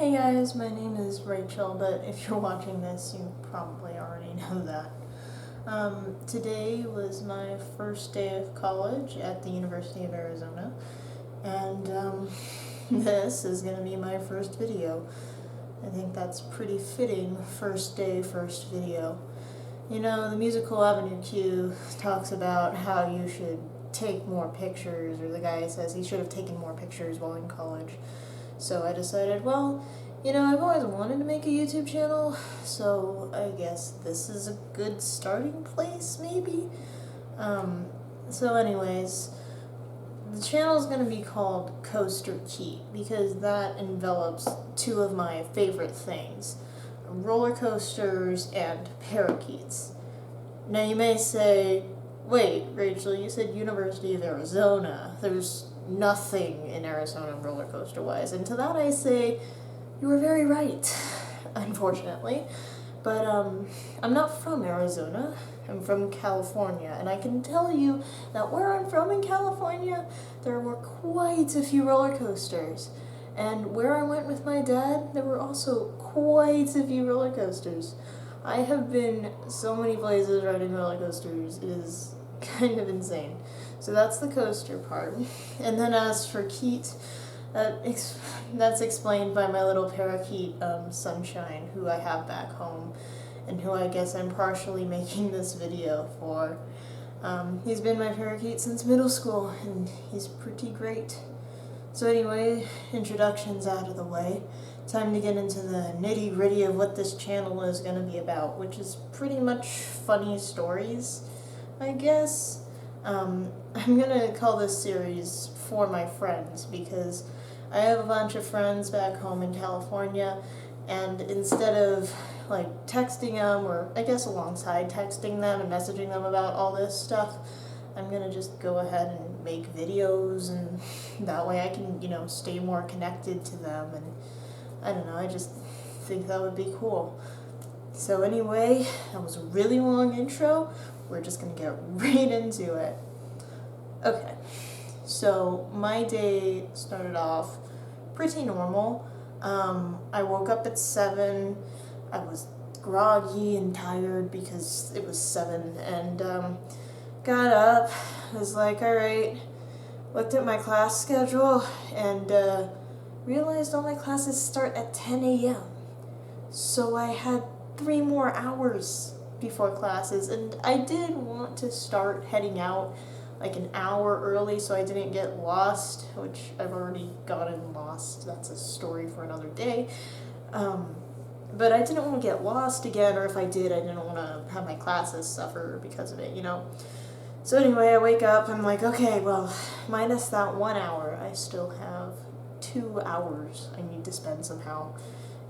Hey guys, my name is Rachel, but if you're watching this, you probably already know that. Today was my first day of college at the University of Arizona, and this is going to be my first video. I think that's pretty fitting, first day, first video. You know, the musical Avenue Q talks about how you should take more pictures, or the guy says he should have taken more pictures while in college. So I decided, well, you know, I've always wanted to make a YouTube channel, so I guess this is a good starting place, maybe? So anyways, the channel is going to be called Coaster Key, because that envelops two of my favorite things, roller coasters and parakeets. Now you may say, wait, Rachel, you said University of Arizona. There's nothing in Arizona roller coaster wise. And to that I say, you were very right, unfortunately. But I'm not from Arizona. I'm from California, and I can tell you that where I'm from in California, there were quite a few roller coasters. And where I went with my dad, there were also quite a few roller coasters. I have been so many places riding roller coasters, it is kind of insane. So that's the coaster part. And then as for Keat, that's explained by my little parakeet, Sunshine, who I have back home, and who I guess I'm partially making this video for. He's been my parakeet since middle school, and he's pretty great. So anyway, introductions out of the way. Time to get into the nitty-gritty of what this channel is going to be about, which is pretty much funny stories, I guess. I'm gonna call this series For My Friends, because I have a bunch of friends back home in California, and instead of like texting them, or I guess alongside texting them and messaging them about all this stuff, I'm gonna just go ahead and make videos, and that way I can, you know, stay more connected to them, and I don't know, I just think that would be cool. So anyway, that was a really long intro. We're just going to get right into it. Okay, so my day started off pretty normal. I woke up at 7. I was groggy and tired because it was 7, and got up, was like, alright, looked at my class schedule, and realized all my classes start at 10 a.m. So I had 3 more hours before classes, and I did want to start heading out like an hour early so I didn't get lost, which I've already gotten lost. That's a story for another day. But I didn't want to get lost again, or if I did, I didn't want to have my classes suffer because of it, you know? So anyway, I wake up, I'm like, okay, well, minus that 1 hour, I still have 2 hours I need to spend somehow.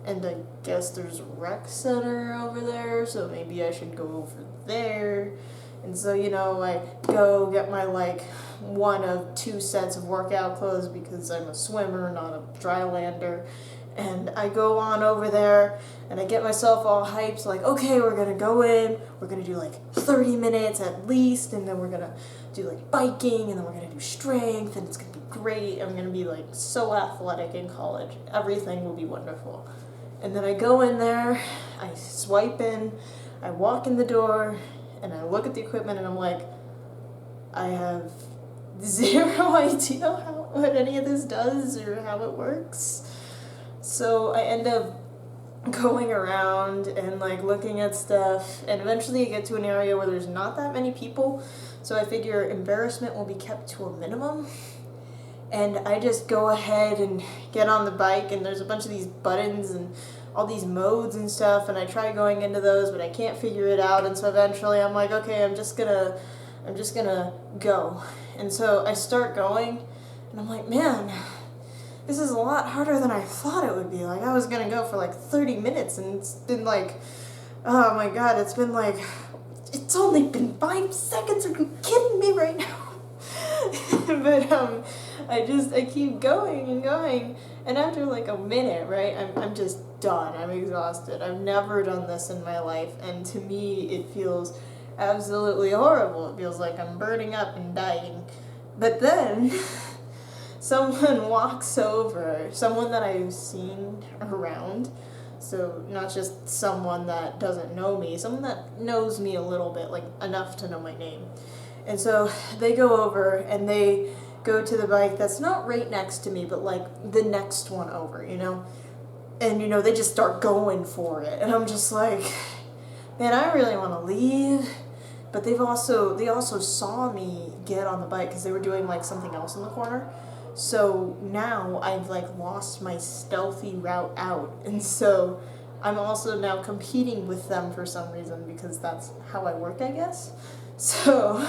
And I guess there's a rec center over there, so maybe I should go over there. And so, you know, I go get my, like, 1 of 2 sets of workout clothes because I'm a swimmer, not a drylander. And I go on over there, and I get myself all hyped, like, okay, we're gonna go in, we're gonna do, like, 30 minutes at least, and then we're gonna do, like, biking, and then we're gonna do strength, and it's gonna be great. I'm gonna be, like, so athletic in college. Everything will be wonderful. And then I go in there, I swipe in, I walk in the door, and I look at the equipment, and I'm like, I have zero idea what any of this does or how it works. So I end up going around and like looking at stuff, and eventually I get to an area where there's not that many people, so I figure embarrassment will be kept to a minimum. And I just go ahead and get on the bike, and there's a bunch of these buttons and all these modes and stuff, and I try going into those, but I can't figure it out, and so eventually I'm like, okay, I'm just gonna go. And so I start going, and I'm like, man, this is a lot harder than I thought it would be. Like, I was gonna go for like 30 minutes, and it's been like, oh my god, it's only been 5 seconds, are you kidding me right now? But I keep going and going, and after like a minute, right, I'm just done. I'm exhausted. I've never done this in my life, and to me it feels absolutely horrible. It feels like I'm burning up and dying. But then someone walks over, someone that I've seen around, so not just someone that doesn't know me, someone that knows me a little bit, like enough to know my name. And so they go over and they go to the bike that's not right next to me, but like the next one over, you know? And, you know, they just start going for it. And I'm just like, man, I really want to leave. But they also saw me get on the bike because they were doing like something else in the corner. So now I've like lost my stealthy route out. And so I'm also now competing with them for some reason because that's how I work, I guess. So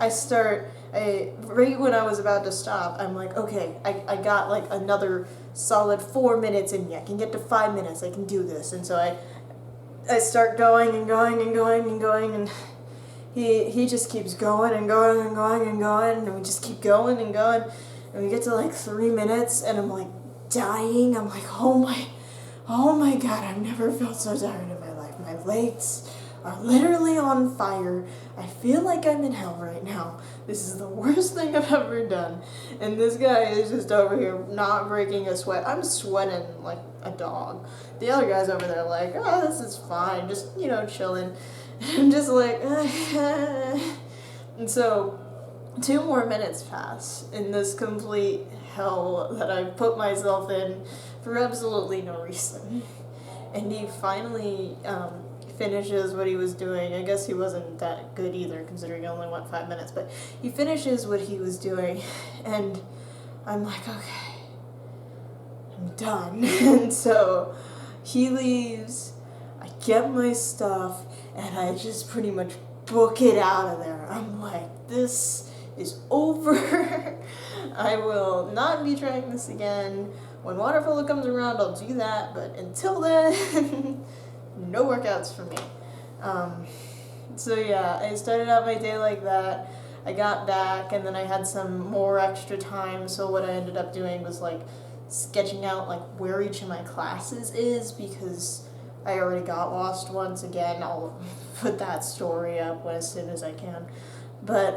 right when I was about to stop, I'm like, okay, I got like another solid 4 minutes in me. I can get to 5 minutes. I can do this. And so I start going and going and going and going, and he just keeps going and going and going and going, and we just keep going and going, and we get to like 3 minutes, and I'm like dying. I'm like, oh my God, I've never felt so tired in my life. My legs are literally on fire. I feel like I'm in hell right now. This is the worst thing I've ever done. And this guy is just over here not breaking a sweat. I'm sweating like a dog. The other guy's over there like, oh, this is fine, just, you know, chilling. I'm just like, and so 2 more minutes pass in this complete hell that I've put myself in for absolutely no reason. And he finally finishes what he was doing. I guess he wasn't that good either, considering he only went 5 minutes, but he finishes what he was doing, and I'm like, okay, I'm done. And so he leaves, I get my stuff, and I just pretty much book it out of there. I'm like, this is over. I will not be trying this again. When water polo comes around, I'll do that, but until then, no workouts for me. So yeah, I started out my day like that. I got back, and then I had some more extra time, so what I ended up doing was like sketching out like where each of my classes is, because I already got lost once again. I'll put that story up as soon as I can. But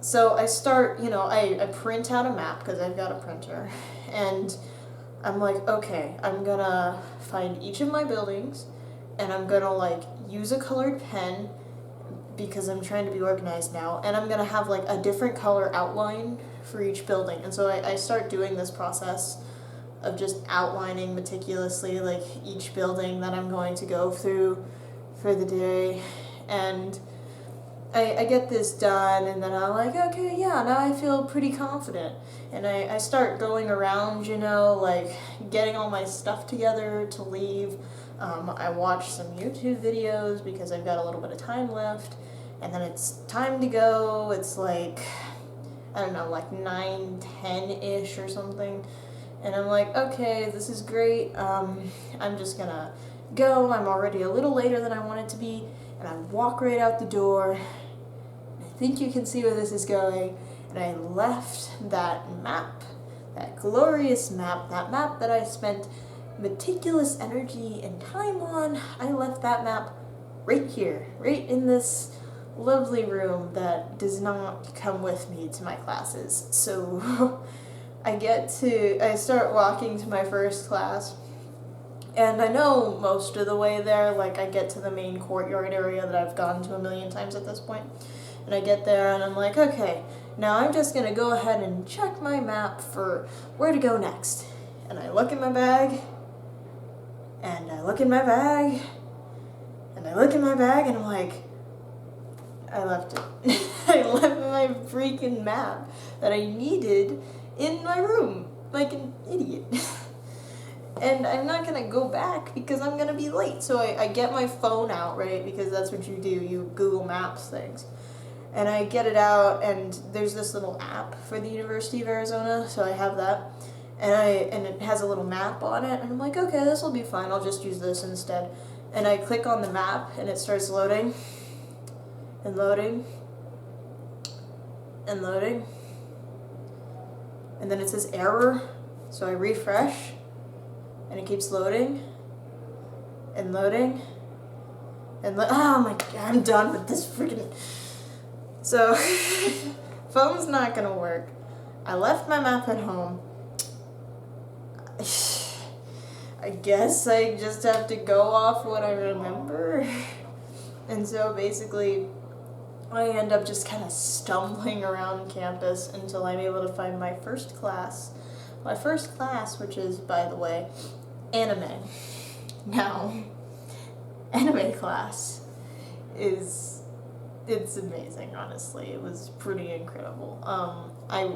so I start, you know, I print out a map because I've got a printer, and I'm like, okay, I'm gonna find each of my buildings, and I'm gonna like use a colored pen because I'm trying to be organized now, and I'm gonna have like a different color outline for each building. And so I start doing this process of just outlining meticulously like each building that I'm going to go through for the day, and I get this done, and then I'm like, okay, yeah, now I feel pretty confident. And I start going around, you know, like getting all my stuff together to leave. I watch some YouTube videos because I've got a little bit of time left, and then it's time to go. It's like, I don't know, like 9:10-ish or something. And I'm like, okay, this is great. I'm just gonna go. I'm already a little later than I wanted to be. And I walk right out the door. I think you can see where this is going. And I left that map, that glorious map, that map that I spent meticulous energy and time on. I left that map right here, right in this lovely room that does not come with me to my classes. So I start walking to my first class, and I know most of the way there. Like, I get to the main courtyard area that I've gone to a million times at this point, and I get there and I'm like, okay, now I'm just gonna go ahead and check my map for where to go next. And I look in my bag, and I look in my bag, and I look in my bag, and I'm like, I left it. I left my freaking map that I needed in my room, like an idiot. And I'm not gonna go back because I'm gonna be late. So I get my phone out, right, because that's what you do, you Google Maps things. And I get it out, and there's this little app for the University of Arizona, so I have that. And it has a little map on it, and I'm like, okay, this will be fine, I'll just use this instead. And I click on the map, and it starts loading, and loading, and loading. And then it says error, so I refresh, and it keeps loading, and loading, and oh my god, I'm done with this freaking. So, phone's not gonna work. I left my map at home. I guess I just have to go off what I remember. And so basically, I end up just kind of stumbling around campus until I'm able to find my first class. My first class, which is, by the way, anime. Now, anime class it's amazing, honestly. It was pretty incredible.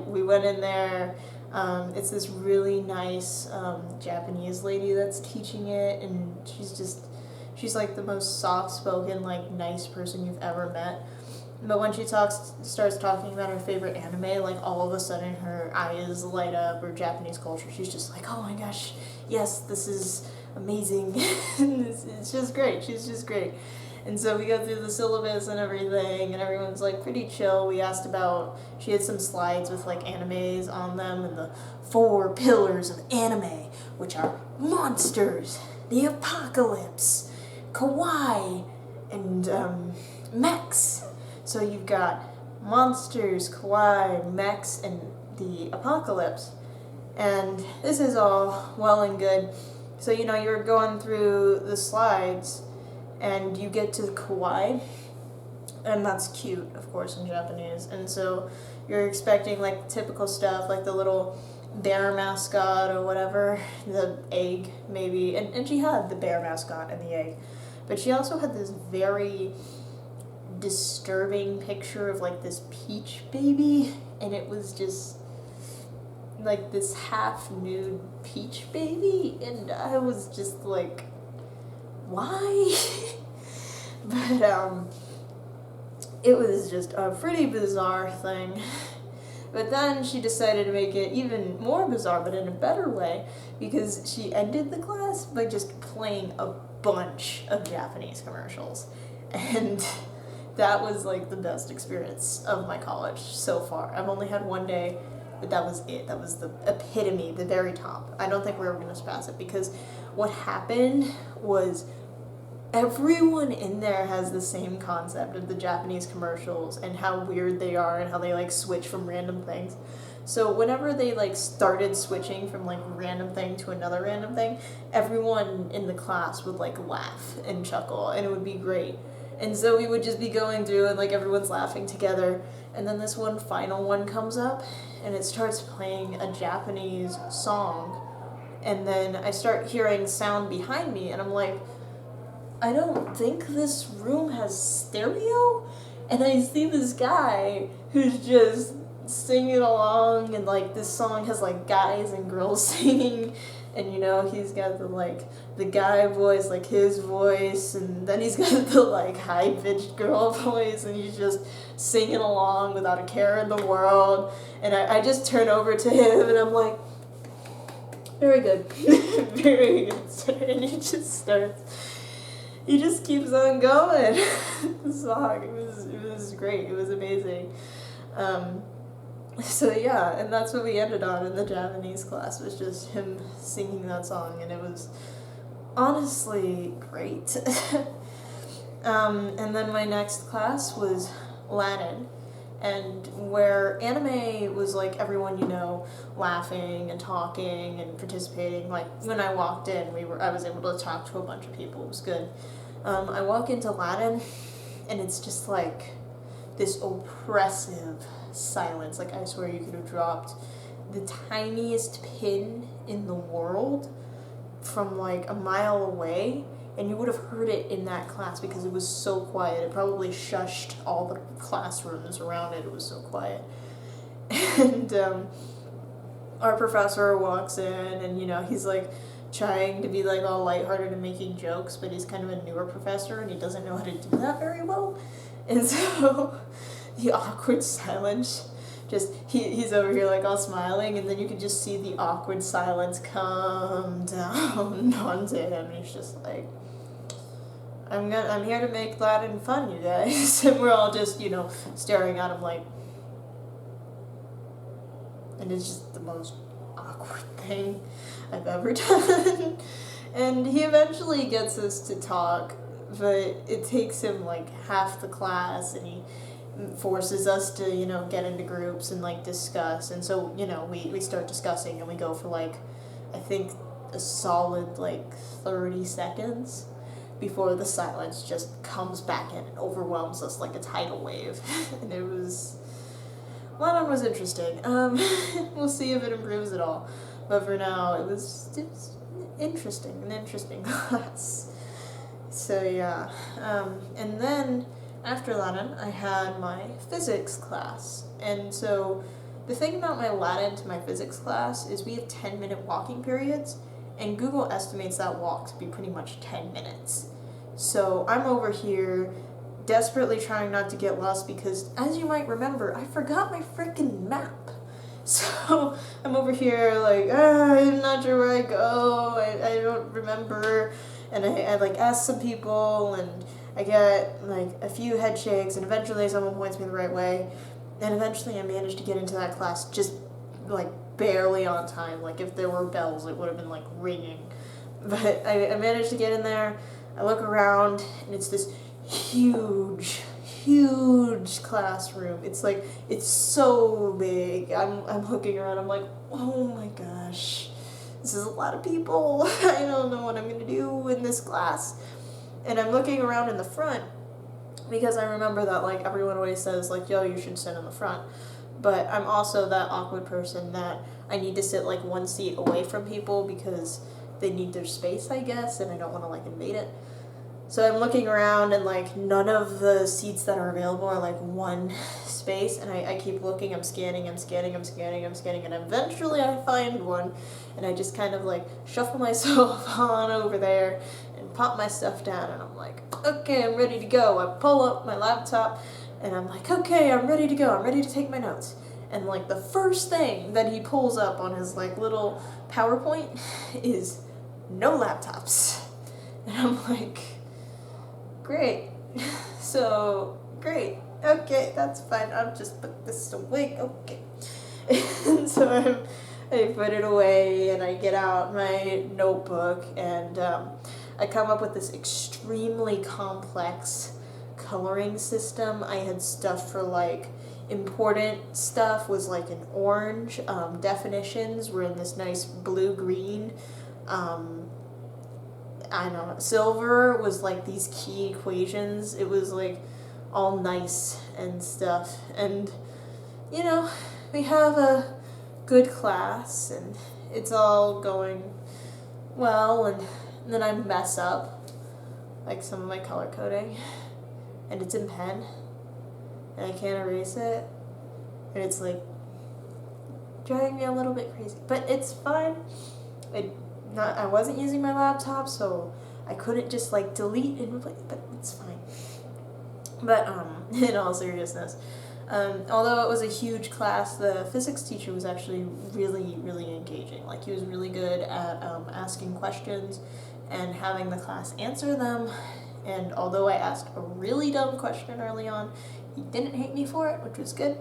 We went in there. It's this really nice Japanese lady that's teaching it, and she's like the most soft-spoken, like, nice person you've ever met. But when she starts talking about her favorite anime, like, all of a sudden her eyes light up, or Japanese culture. She's just like, oh my gosh, yes, this is amazing. It's just great. She's just great. And so we go through the syllabus and everything, and everyone's like pretty chill. We asked she had some slides with like animes on them, and the 4 pillars of anime, which are monsters, the apocalypse, kawaii, and mechs. So you've got monsters, kawaii, mechs, and the apocalypse. And this is all well and good. So, you're going through the slides, and you get to the kawaii, and that's cute, of course, in Japanese. And so you're expecting, like, typical stuff, like the little bear mascot or whatever, the egg, maybe. And she had the bear mascot and the egg. But she also had this very disturbing picture of, like, this peach baby, and it was just like this half-nude peach baby, and I was just like, why? But it was just a pretty bizarre thing. But then she decided to make it even more bizarre, but in a better way, because she ended the class by just playing a bunch of Japanese commercials. And that was like the best experience of my college so far. I've only had one day, but that was it. That was the epitome, the very top. I don't think we're ever going to surpass it, because what happened was everyone in there has the same concept of the Japanese commercials and how weird they are and how they like switch from random things. So whenever they like started switching from like random thing to another random thing, everyone in the class would like laugh and chuckle, and it would be great. And so we would just be going through, and like everyone's laughing together, and then this one final one comes up, and it starts playing a Japanese song, and then I start hearing sound behind me, and I'm like, I don't think this room has stereo? And I see this guy who's just singing along, and like this song has like guys and girls singing, and he's got the guy voice, like his voice, and then he's got the like high-pitched girl voice, and he's just singing along without a care in the world. And I just turn over to him, and I'm like, very good. Very good, sir. And he just keeps on going. The song, it was great. It was amazing. So yeah, and that's what we ended on in the Japanese class, was just him singing that song, and it was honestly great. And then my next class was Latin, and where anime was like everyone laughing and talking and participating. Like when I walked in, I was able to talk to a bunch of people. It was good. I walk into Latin, and it's just like this oppressive silence. Like I swear you could have dropped the tiniest pin in the world from like a mile away, and you would have heard it in that class because it was so quiet. It probably shushed all the classrooms around it. It was so quiet. And our professor walks in, and he's like trying to be like all lighthearted and making jokes, but he's kind of a newer professor and he doesn't know how to do that very well. And so the awkward silence, just he's over here like all smiling, and then you can just see the awkward silence come down onto him. He's just like, I'm here to make Latin fun, you guys. And we're all just staring at him like, and it's just the most awkward thing I've ever done. And he eventually gets us to talk, but it takes him like half the class, and he forces us to, get into groups and like discuss. And so, we start discussing and we go for like, I think a solid like 30 seconds before the silence just comes back in and overwhelms us like a tidal wave. And one of them was interesting. We'll see if it improves at all. But for now, it was interesting, an interesting class. So yeah, and then after Latin, I had my physics class. And so the thing about my Latin to my physics class is we have 10-minute walking periods, and Google estimates that walk to be pretty much 10 minutes. So I'm over here desperately trying not to get lost because, as you might remember, I forgot my freaking map. So I'm over here like, I'm not sure where I go, I don't remember, and I like ask some people, and I get like a few head shakes, and eventually someone points me the right way, and eventually I managed to get into that class just like barely on time. Like if there were bells, it would have been like ringing, but I managed to get in there. I look around, and it's this huge classroom. It's like, it's so big. I'm looking around, I'm like, oh my gosh, this is a lot of people. I don't know what I'm gonna do in this class. And I'm looking around in the front because I remember that like everyone always says like, yo, you should sit in the front. But I'm also that awkward person that I need to sit like one seat away from people because they need their space, I guess, and I don't want to like invade it. So I'm looking around, and like none of the seats that are available are like one space, and I keep looking, I'm scanning, and eventually I find one, and I just kind of like shuffle myself on over there and pop my stuff down, and I'm like, okay, I'm ready to go. I pull up my laptop, and I'm like, okay, I'm ready to go. I'm ready to take my notes. And like the first thing that he pulls up on his like little PowerPoint is no laptops. And I'm like, great. So, great. Okay, that's fine. I'll just put this away. Okay. And so I put it away, and I get out my notebook, and I come up with this extremely complex coloring system. I had stuff for like important stuff was like an orange, definitions were in this nice blue-green, I don't know, silver was like these key equations. It was like all nice and stuff. And, we have a good class, and it's all going well, and then I mess up like some of my color coding, and it's in pen, and I can't erase it, and it's like driving me a little bit crazy. But it's fine. I wasn't using my laptop, so I couldn't just like delete and replace, but it's fine. But in all seriousness, although it was a huge class, the physics teacher was actually really, really engaging. Like he was really good at asking questions and having the class answer them. And although I asked a really dumb question early on, he didn't hate me for it, which was good.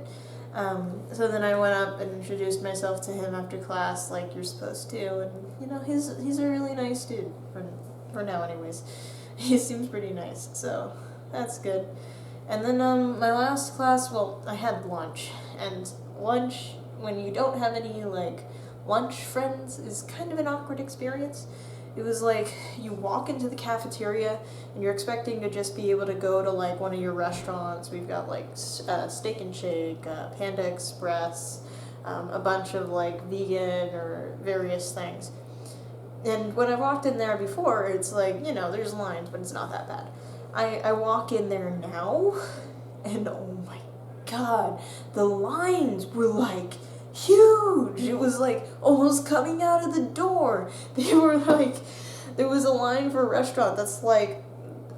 So then I went up and introduced myself to him after class, like you're supposed to, and he's a really nice dude, for now anyways. He seems pretty nice, so that's good. And then my last class, well, I had lunch, and lunch, when you don't have any like lunch friends, is kind of an awkward experience. It was like you walk into the cafeteria and you're expecting to just be able to go to like one of your restaurants. We've got like Steak and Shake, Panda Express, a bunch of like vegan or various things. And when I walked in there before, it's like, there's lines, but it's not that bad. I walk in there now, and oh my god, the lines were like huge. It was like almost coming out of the door. They were like, there was a line for a restaurant that's like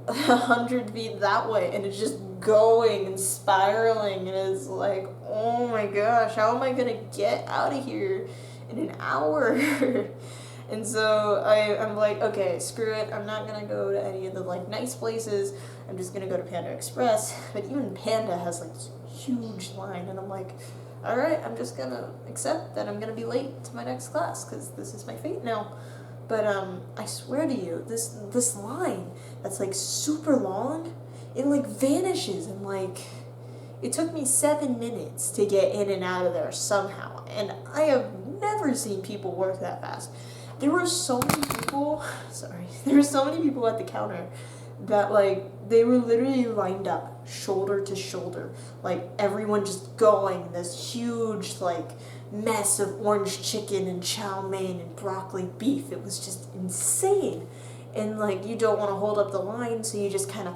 100 feet that way, and it's just going and spiraling, and it's like, oh my gosh, how am I gonna get out of here in an hour? And so I'm like, okay, screw it. I'm not gonna go to any of the like nice places. I'm just gonna go to Panda Express. But even Panda has like this huge line, and I'm like, all right, I'm just gonna accept that I'm gonna be late to my next class because this is my fate now. But I swear to you, this line that's like super long, it like vanishes in like It took me 7 minutes to get in and out of there somehow, and I have never seen people work that fast. There were so many people, there were so many people at the counter that, like, they were literally lined up shoulder to shoulder, like everyone just going this huge, like, mess of orange chicken and chow mein and broccoli beef. It was just insane. And, like, you don't want to hold up the line, so you just kind of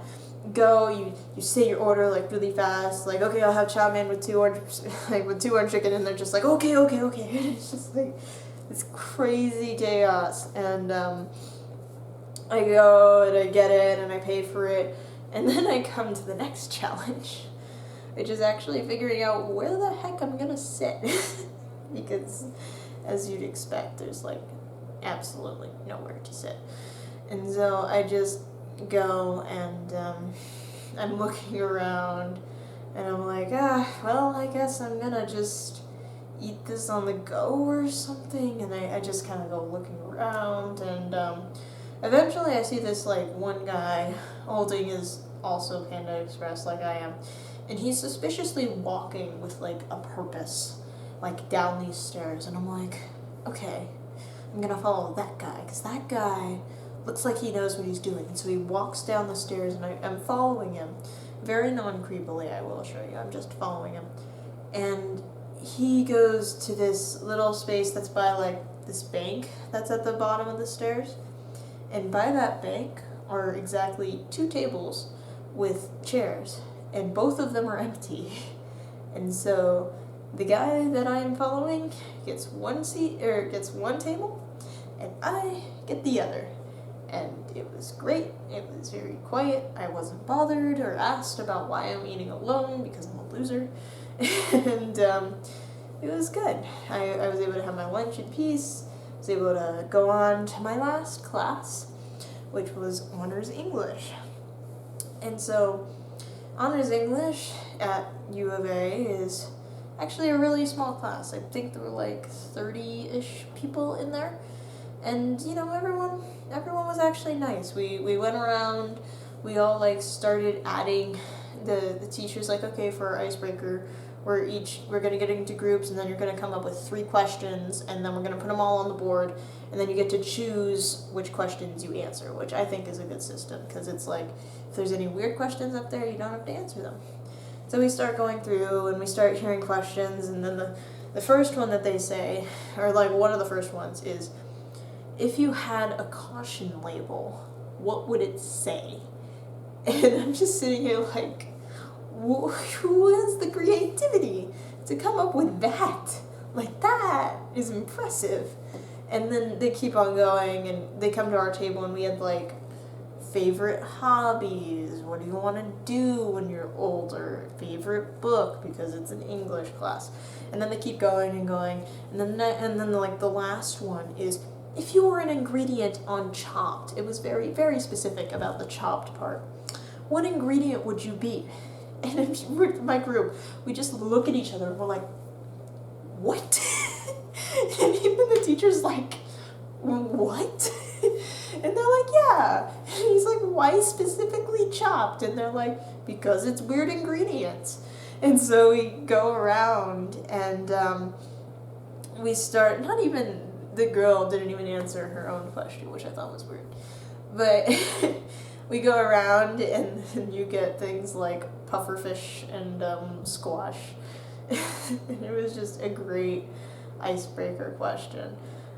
go, you say your order, like, really fast, like, okay, I'll have chow mein with two orange chicken, and they're just like, okay. It's just like this crazy chaos. And I go and I get it and I pay for it, and then I come to the next challenge, which is actually figuring out where the heck I'm gonna sit. Because, as you'd expect, there's, like, absolutely nowhere to sit. And so I just go and I'm looking around and I'm like, well, I guess I'm gonna just eat this on the go or something. And I just kind of go looking around, and eventually I see this, like, one guy holding his also Panda Express like I am, and he's suspiciously walking with, like, a purpose, like, down these stairs. And I'm like, okay, I'm gonna follow that guy, because that guy looks like he knows what he's doing. And so he walks down the stairs, and I'm following him. Very non-creepily, I will show you. I'm just following him. And he goes to this little space that's by, like, this bank that's at the bottom of the stairs. And by that bank are exactly 2 tables with chairs, and both of them are empty. And so the guy that I am following gets one table, and I get the other. And it was great. It was very quiet. I wasn't bothered or asked about why I'm eating alone, because I'm a loser. And it was good. I was able to have my lunch in peace. I was able to go on to my last class, which was Honors English. And so Honors English at U of A is actually a really small class. I think there were like 30-ish people in there. And, you know, everyone was actually nice. We went around, we all, like, started adding, the teacher's like, okay, for our icebreaker, we're gonna get into groups, and then you're gonna come up with 3 questions, and then we're gonna put them all on the board, and then you get to choose which questions you answer, which I think is a good system, because it's like, if there's any weird questions up there, you don't have to answer them. So we start going through, and we start hearing questions, and then the first one that they say, or, like, one of the first ones is, if you had a caution label, what would it say? And I'm just sitting here like, who has the creativity to come up with that? Like, that is impressive. And then they keep on going, and they come to our table, and we had, like, favorite hobbies, what do you want to do when you're older, favorite book, because it's an English class. And then they keep going and going, and then like, the last one is, if you were an ingredient on Chopped, it was very, very specific about the chopped part, what ingredient would you be? And my group, we just look at each other and we're like, what? And even the teacher's like, what? And they're like, yeah. And he's like, why specifically chopped? And they're like, because it's weird ingredients. And so we go around, and we start, not even, the girl didn't even answer her own question, which I thought was weird. But we go around, and you get things like pufferfish and squash. And it was just a great icebreaker question.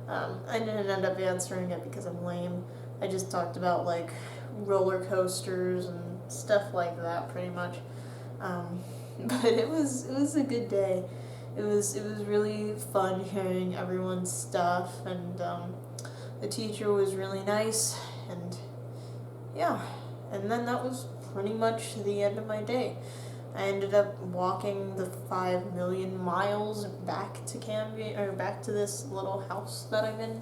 I didn't end up answering it because I'm lame. I just talked about, like, roller coasters and stuff like that, pretty much. But it was a good day. It was really fun hearing everyone's stuff, and the teacher was really nice, and yeah. And then that was pretty much the end of my day. I ended up walking the 5 million miles back to Canby, or back to this little house that I'm in,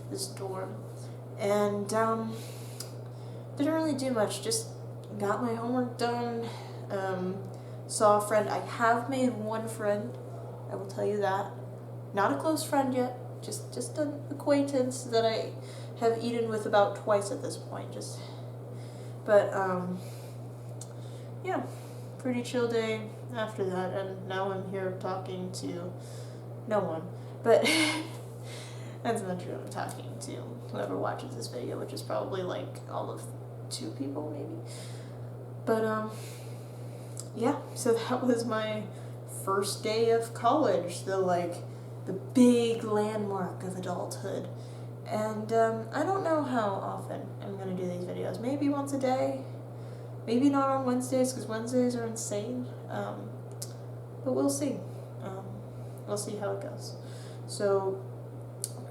this dorm, and didn't really do much. Just got my homework done. Saw a friend. I have made one friend, I will tell you that. Not a close friend yet, just an acquaintance that I have eaten with about twice at this point. Yeah, pretty chill day after that, and now I'm here talking to no one. But that's not true. I'm talking to whoever watches this video, which is probably like all of 2 people maybe. But yeah, so that was my first day of college, the big landmark of adulthood. And I don't know how often I'm going to do these videos. Maybe once a day. Maybe not on Wednesdays, because Wednesdays are insane. But we'll see. We'll see how it goes. So,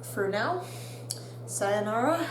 for now, sayonara.